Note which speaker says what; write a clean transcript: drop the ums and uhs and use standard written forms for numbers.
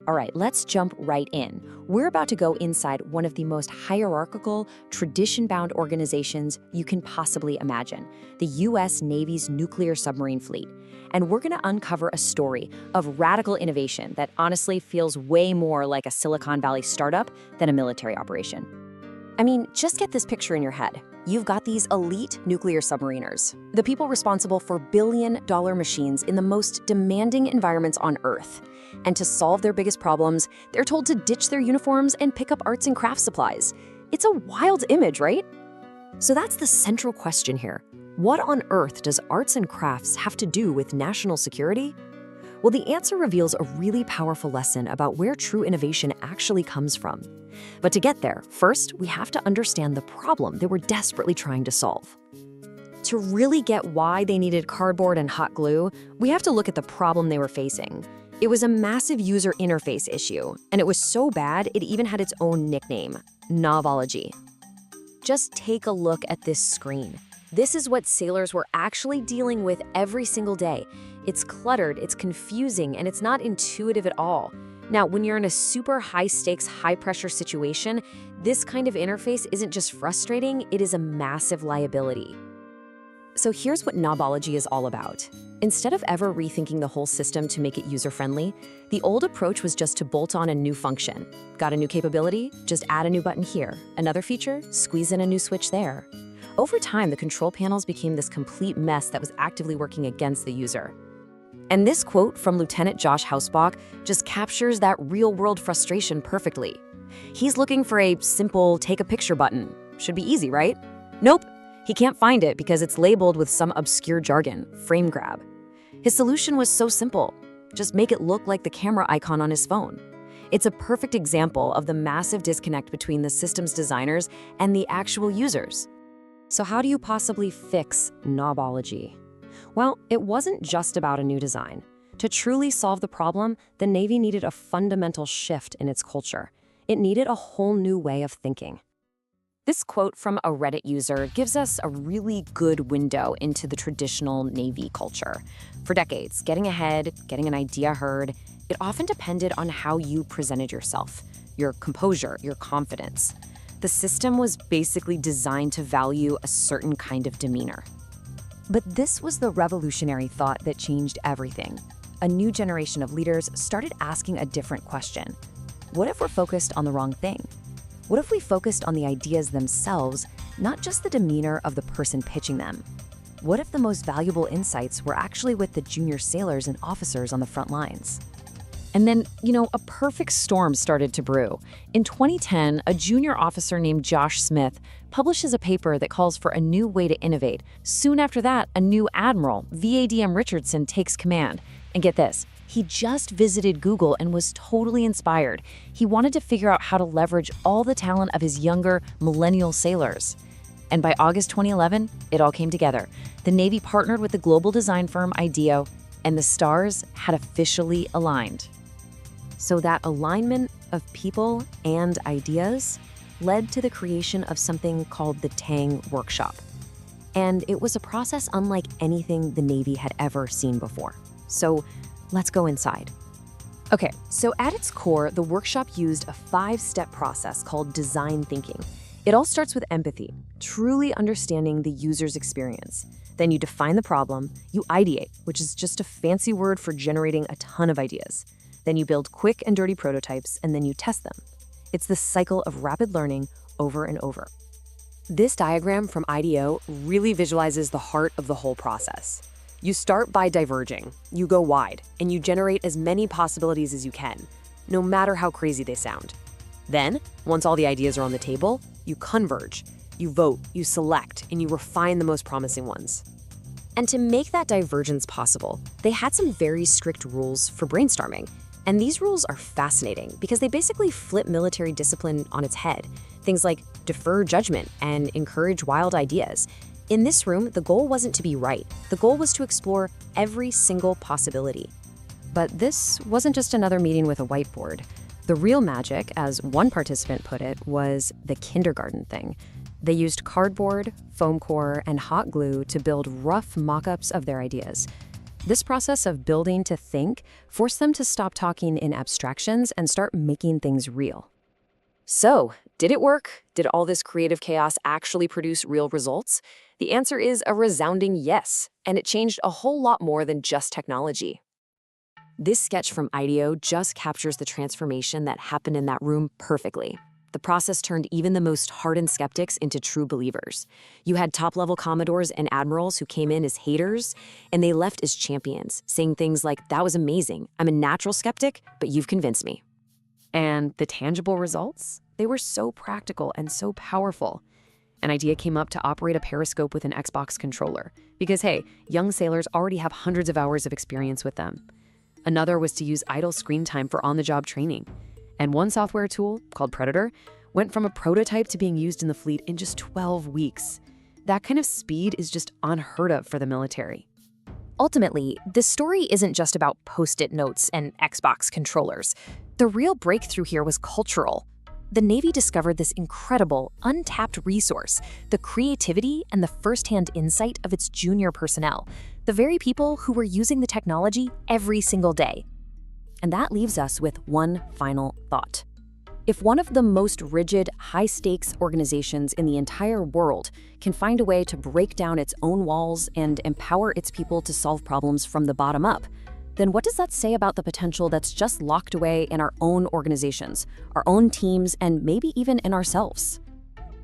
Speaker 1: All right, let's jump right in. We're about to go inside one of the most hierarchical, tradition-bound organizations you can possibly imagine, the U.S. Navy's nuclear submarine fleet. And we're going to uncover a story of radical innovation that honestly feels way more like a Silicon Valley startup than a military operation. I mean, just get this picture in your head. You've got these elite nuclear submariners, the people responsible for billion-dollar machines in the most demanding environments on Earth. And to solve their biggest problems, they're told to ditch their uniforms and pick up arts and crafts supplies. It's a wild image, right? So that's the central question here. What on earth does arts and crafts have to do with national security? Well, the answer reveals a really powerful lesson about where true innovation actually comes from. But to get there, first, we have to understand the problem they were desperately trying to solve. To really get why they needed cardboard and hot glue, we have to look at the problem they were facing. It was a massive user interface issue, and it was so bad it even had its own nickname, Novology. Just take a look at this screen. This is what sailors were actually dealing with every single day. It's cluttered, it's confusing, and it's not intuitive at all. Now, when you're in a super high-stakes, high-pressure situation, this kind of interface isn't just frustrating, it is a massive liability. So here's what Novology is all about. Instead of ever rethinking the whole system to make it user-friendly, the old approach was just to bolt on a new function. Got a new capability? Just add a new button here. Another feature? Squeeze in a new switch there. Over time, the control panels became this complete mess that was actively working against the user. And this quote from Lieutenant Josh Hausbach just captures that real-world frustration perfectly. He's looking for a simple take a picture button. Should be easy, right? Nope, he can't find it because it's labeled with some obscure jargon, frame grab. His solution was so simple. Just make it look like the camera icon on his phone. It's a perfect example of the massive disconnect between the system's designers and the actual users. So how do you possibly fix Novology? Well, it wasn't just about a new design. To truly solve the problem, the Navy needed a fundamental shift in its culture. It needed a whole new way of thinking. This quote from a Reddit user gives us a really good window into the traditional Navy culture. For decades, getting ahead, getting an idea heard, it often depended on how you presented yourself, your composure, your confidence. The system was basically designed to value a certain kind of demeanor. But this was the revolutionary thought that changed everything. A new generation of leaders started asking a different question. What if we're focused on the wrong thing? What if we focused on the ideas themselves, not just the demeanor of the person pitching them? What if the most valuable insights were actually with the junior sailors and officers on the front lines? And then, a perfect storm started to brew. In 2010, a junior officer named Josh Smith publishes a paper that calls for a new way to innovate. Soon after that, a new admiral, VADM Richardson, takes command. And get this, he just visited Google and was totally inspired. He wanted to figure out how to leverage all the talent of his younger millennial sailors. And by August 2011, it all came together. The Navy partnered with the global design firm IDEO, and the stars had officially aligned. So that alignment of people and ideas led to the creation of something called the TANG workshop. And it was a process unlike anything the Navy had ever seen before. So let's go inside. Okay, so at its core, the workshop used a 5-step process called design thinking. It all starts with empathy, truly understanding the user's experience. Then you define the problem, you ideate, which is just a fancy word for generating a ton of ideas. Then you build quick and dirty prototypes, and then you test them. It's this cycle of rapid learning over and over. This diagram from IDEO really visualizes the heart of the whole process. You start by diverging, you go wide, and you generate as many possibilities as you can, no matter how crazy they sound. Then, once all the ideas are on the table, you converge, you vote, you select, and you refine the most promising ones. And to make that divergence possible, they had some very strict rules for brainstorming. And these rules are fascinating because they basically flip military discipline on its head. Things like defer judgment and encourage wild ideas. In this room, the goal wasn't to be right. The goal was to explore every single possibility. But this wasn't just another meeting with a whiteboard. The real magic, as one participant put it, was the kindergarten thing. They used cardboard, foam core, and hot glue to build rough mock-ups of their ideas. This process of building to think forced them to stop talking in abstractions and start making things real. So, did it work? Did all this creative chaos actually produce real results? The answer is a resounding yes, and it changed a whole lot more than just technology. This sketch from IDEO just captures the transformation that happened in that room perfectly. The process turned even the most hardened skeptics into true believers. You had top-level commodores and admirals who came in as haters, and they left as champions, saying things like, "That was amazing. I'm a natural skeptic, but you've convinced me." And the tangible results? They were so practical and so powerful. An idea came up to operate a periscope with an Xbox controller, because hey, young sailors already have hundreds of hours of experience with them. Another was to use idle screen time for on-the-job training. And one software tool, called Predator, went from a prototype to being used in the fleet in just 12 weeks. That kind of speed is just unheard of for the military. Ultimately, this story isn't just about Post-it notes and Xbox controllers. The real breakthrough here was cultural. The Navy discovered this incredible, untapped resource, the creativity and the firsthand insight of its junior personnel, the very people who were using the technology every single day. And that leaves us with one final thought. If one of the most rigid, high-stakes organizations in the entire world can find a way to break down its own walls and empower its people to solve problems from the bottom up, then what does that say about the potential that's just locked away in our own organizations, our own teams, and maybe even in ourselves?